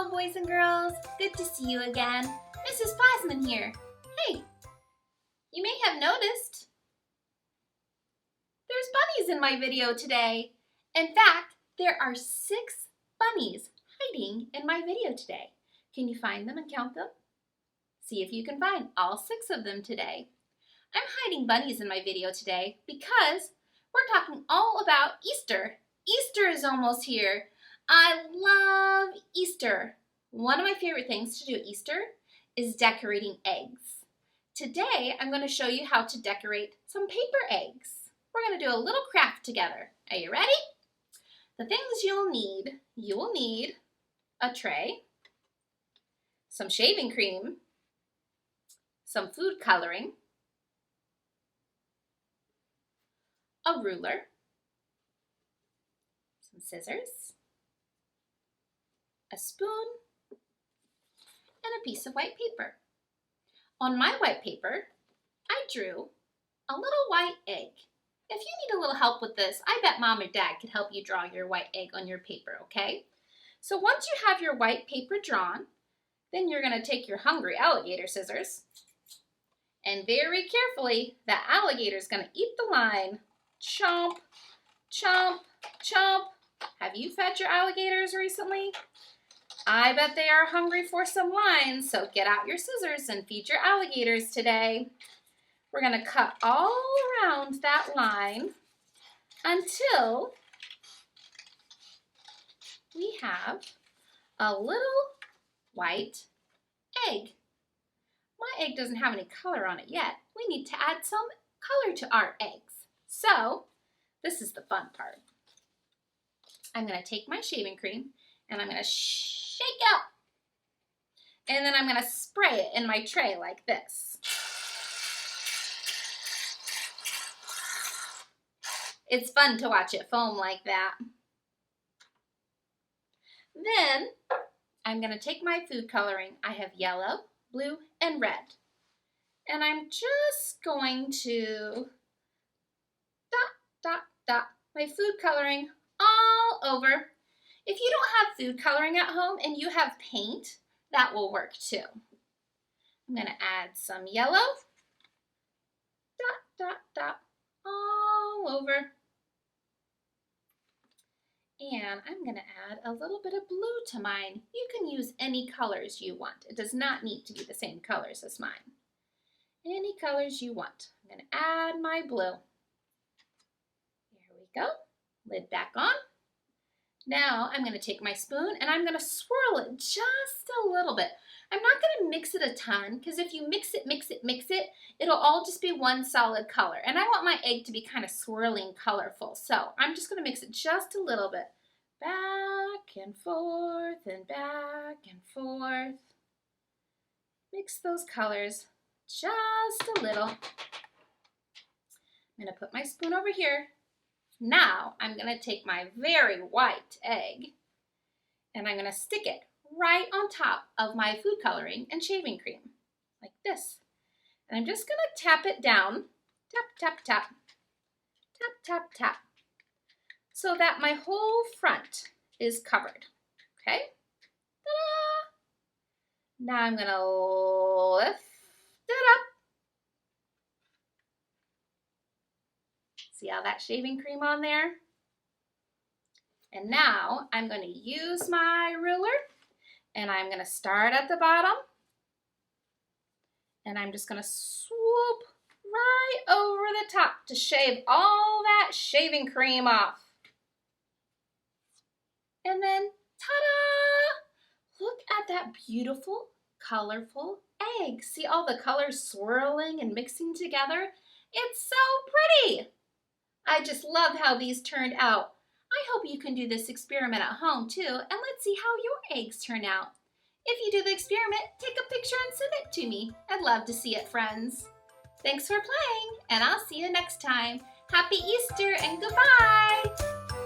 Hello, boys and girls. Good to see you again. Mrs. Plassman here. Hey, you may have noticed there's bunnies in my video today. In fact, there are 6 bunnies hiding in my video today. Can you find them and count them? See if you can find all 6 of them today. I'm hiding bunnies in my video today because we're talking all about Easter. Easter is almost here. I love Easter. One of my favorite things to do at Easter is decorating eggs. Today, I'm going to show you how to decorate some paper eggs. We're going to do a little craft together. Are you ready? The things you will need a tray, some shaving cream, some food coloring, a ruler, some scissors, a spoon, and a piece of white paper. On my white paper, I drew a little white egg. If you need a little help with this, I bet Mom or Dad could help you draw your white egg on your paper, okay? So once you have your white paper drawn, then you're going to take your hungry alligator scissors, and very carefully, that alligator is going to eat the line. Chomp, chomp, chomp. Have you fed your alligators recently? I bet they are hungry for some lines, so get out your scissors and feed your alligators today. We're going to cut all around that line until we have a little white egg. My egg doesn't have any color on it yet. We need to add some color to our eggs. So, this is the fun part. I'm going to take my shaving cream and I'm going to shake out. And then I'm going to spray it in my tray like this. It's fun to watch it foam like that. Then I'm going to take my food coloring. I have yellow, blue, and red. And I'm just going to dot, dot, dot my food coloring all over. If you don't have food coloring at home and you have paint, that will work too. I'm going to add some yellow, dot, dot, dot, all over. And I'm going to add a little bit of blue to mine. You can use any colors you want. It does not need to be the same colors as mine. Any colors you want. I'm going to add my blue. There we go. Lid back on. Now I'm going to take my spoon and I'm going to swirl it just a little bit. I'm not going to mix it a ton because if you mix it, it'll all just be one solid color. And I want my egg to be kind of swirling colorful. So I'm just going to mix it just a little bit. Back and forth and back and forth. Mix those colors just a little. I'm going to put my spoon over here. Now I'm going to take my very white egg and I'm going to stick it right on top of my food coloring and shaving cream, like this. And I'm just going to tap it down, tap, tap, tap, tap, tap, tap, so that my whole front is covered, okay? Ta-da! Now I'm going to lift it up. See all that shaving cream on there? And now I'm going to use my ruler and I'm going to start at the bottom and I'm just going to swoop right over the top to shave all that shaving cream off. And then, ta-da! Look at that beautiful, colorful egg. See all the colors swirling and mixing together? It's so pretty! I just love how these turned out. I hope you can do this experiment at home too, and let's see how your eggs turn out. If you do the experiment, take a picture and send it to me. I'd love to see it, friends. Thanks for playing, and I'll see you next time. Happy Easter and goodbye!